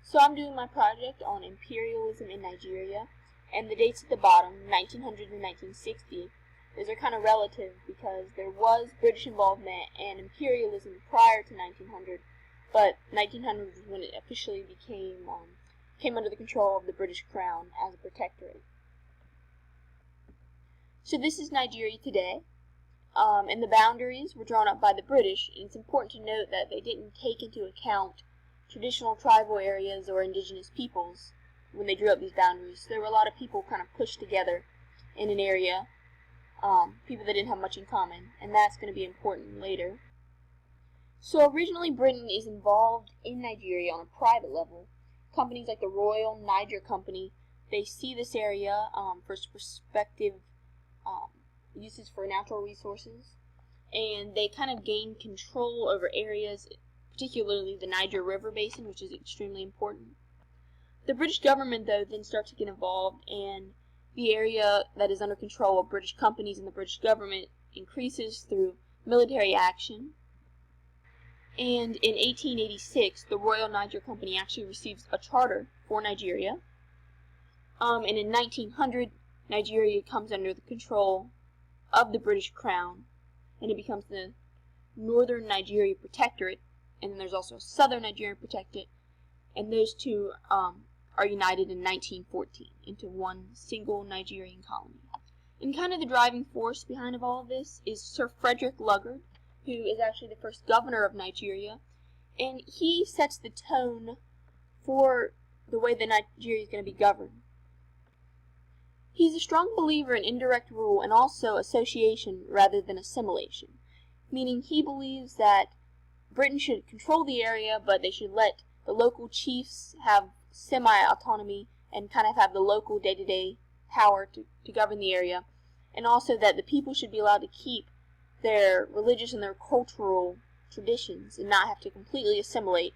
So I'm doing my project on imperialism in Nigeria, and the dates at the bottom, 1900 and 1960, those are kind of relative because there was British involvement and imperialism prior to 1900, but 1900 was when it officially came under the control of the British Crown as a protectorate. So this is Nigeria today, and the boundaries were drawn up by the British, and it's important to note that they didn't take into account traditional tribal areas or indigenous peoples when they drew up these boundaries. So there were a lot of people kind of pushed together in an area, people that didn't have much in common, and that's going to be important later. So originally Britain is involved in Nigeria on a private level. Companies like the Royal Niger Company, they see this area for prospective uses for natural resources, and they kind of gain control over areas, particularly the Niger River Basin, which is extremely important. The British government, though, then starts to get involved, and the area that is under control of British companies and the British government increases through military action. And in 1886, the Royal Niger Company actually receives a charter for Nigeria. And in 1900, Nigeria comes under the control of the British Crown, and it becomes the Northern Nigeria Protectorate. And then there's also Southern Nigeria Protectorate, and those two are united in 1914 into one single Nigerian colony. And kind of the driving force behind all of this is Sir Frederick Luggard, who is actually the first governor of Nigeria, and he sets the tone for the way that Nigeria is going to be governed. He's a strong believer in indirect rule and also association rather than assimilation, meaning he believes that Britain should control the area, but they should let the local chiefs have semi-autonomy and kind of have the local day-to-day power to govern the area, and also that the people should be allowed to keep their religious and their cultural traditions and not have to completely assimilate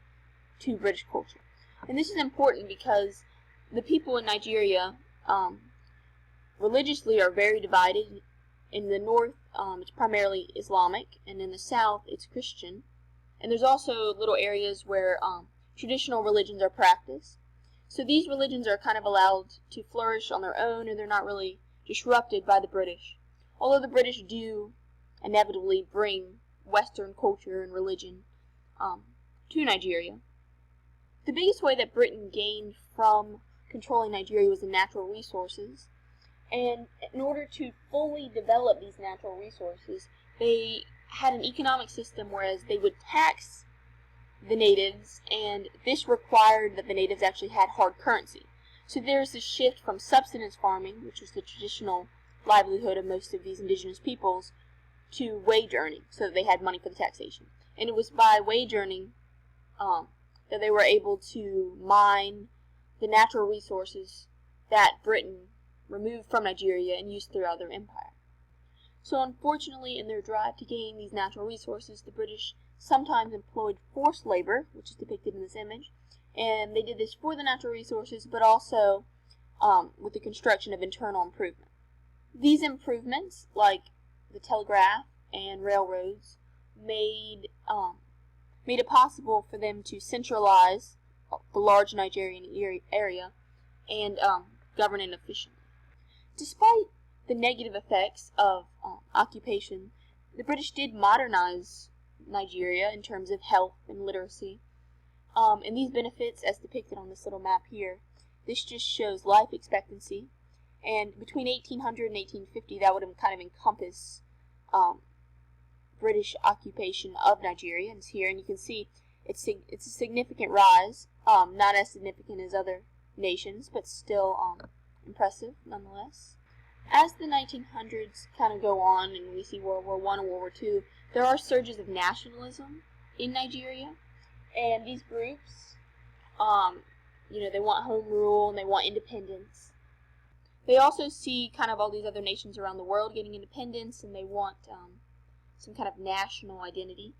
to British culture. And this is important because the people in Nigeria religiously are very divided. In the north, it's primarily Islamic, and in the south, it's Christian. And there's also little areas where traditional religions are practiced. So these religions are kind of allowed to flourish on their own, and they're not really disrupted by the British. Although the British do inevitably bring Western culture and religion to Nigeria. The biggest way that Britain gained from controlling Nigeria was the natural resources. And in order to fully develop these natural resources, they had an economic system whereas they would tax the natives, and this required that the natives actually had hard currency. So there's this shift from subsistence farming, which was the traditional livelihood of most of these indigenous peoples, to wage earning, so that they had money for the taxation. And it was by wage earning that they were able to mine the natural resources that Britain removed from Nigeria and used throughout their empire. So unfortunately, in their drive to gain these natural resources, the British sometimes employed forced labor, which is depicted in this image, and they did this for the natural resources, but also with the construction of internal improvement. These improvements, like the telegraph and railroads, made it possible for them to centralize the large Nigerian area and govern it efficiently. Despite the negative effects of occupation, the British did modernize Nigeria in terms of health and literacy. And these benefits, as depicted on this little map here, this just shows life expectancy. And between 1800 and 1850, that would kind of encompass British occupation of Nigeria. And it's here, and you can see it's a significant rise, not as significant as other nations, but still impressive nonetheless. As the 1900s kind of go on, and we see World War I and World War II, there are surges of nationalism in Nigeria, and these groups, they want home rule and they want independence. They also see kind of all these other nations around the world getting independence, and they want some kind of national identity.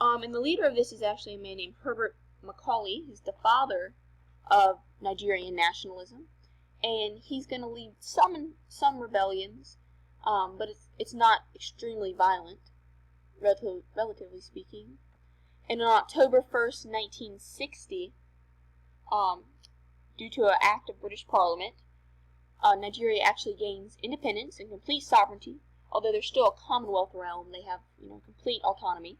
And the leader of this is actually a man named Herbert Macaulay, who's the father of Nigerian nationalism, and he's going to lead some rebellions, but it's not extremely violent, relatively speaking. And on October 1st, 1960, due to an act of British Parliament, Nigeria actually gains independence and complete sovereignty. Although they're still a Commonwealth realm, they have complete autonomy,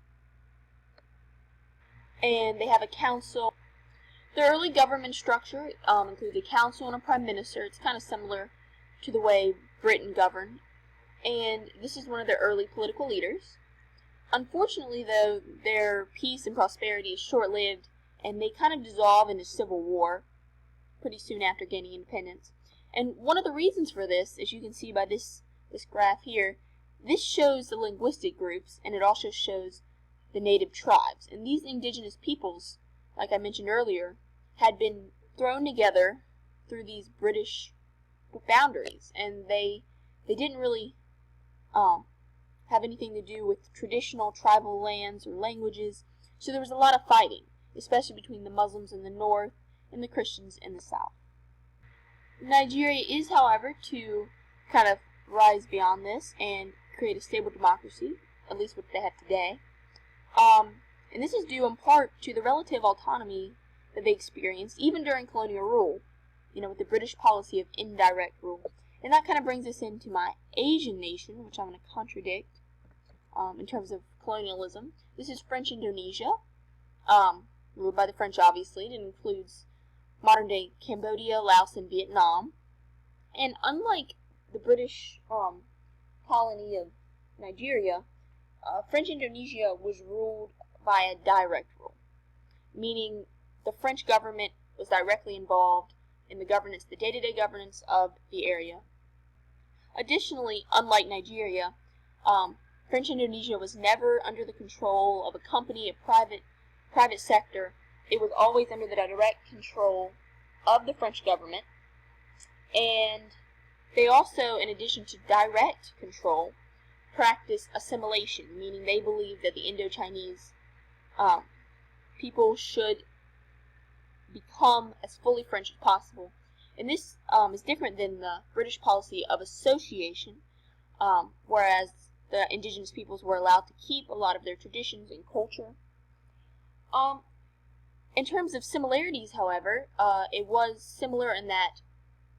and they have a council. The early government structure includes a council and a prime minister. It's kind of similar to the way Britain governed, and this is one of their early political leaders. Unfortunately, though, their peace and prosperity is short-lived, and they kind of dissolve into civil war pretty soon after gaining independence. And one of the reasons for this, as you can see by this graph here, this shows the linguistic groups, and it also shows the native tribes. And these indigenous peoples, like I mentioned earlier, had been thrown together through these British boundaries, and they didn't really have anything to do with traditional tribal lands or languages, so there was a lot of fighting, especially between the Muslims in the north and the Christians in the south. Nigeria is, however, to kind of rise beyond this and create a stable democracy, at least what they have today. And this is due in part to the relative autonomy that they experienced, even during colonial rule, with the British policy of indirect rule. And that kind of brings us into my Asian nation, which I'm going to contradict in terms of colonialism. This is French Indonesia, ruled by the French, obviously. It includes modern-day Cambodia, Laos, and Vietnam. And unlike the British colony of Nigeria, French Indonesia was ruled by a direct rule, meaning the French government was directly involved in the governance, the day-to-day governance of the area. Additionally, unlike Nigeria, French Indonesia was never under the control of a company, a private sector. It was always under the direct control of the French government. And they also, in addition to direct control, practiced assimilation, meaning they believed that the Indo-Chinese people should become as fully French as possible. And this is different than the British policy of association, whereas the indigenous peoples were allowed to keep a lot of their traditions and culture. In terms of similarities, however, it was similar in that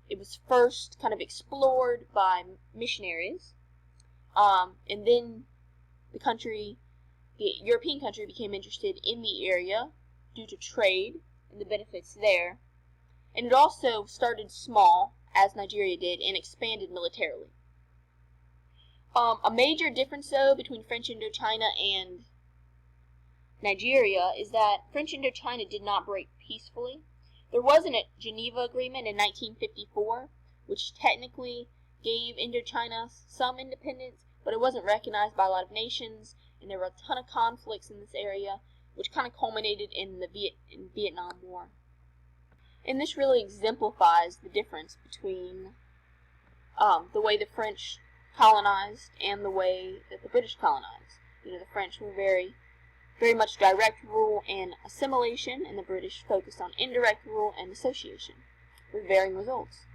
it was first kind of explored by missionaries, and then the European country became interested in the area due to trade and the benefits there. And it also started small, as Nigeria did, and expanded militarily. A major difference, though, between French Indochina and Nigeria is that French Indochina did not break peacefully. There was a Geneva Agreement in 1954, which technically gave Indochina some independence, but it wasn't recognized by a lot of nations, and there were a ton of conflicts in this area, which kind of culminated in the Vietnam War. And this really exemplifies the difference between the way the French colonized and the way that the British colonized. The French were very much direct rule and assimilation, and the British focused on indirect rule and association, with varying results.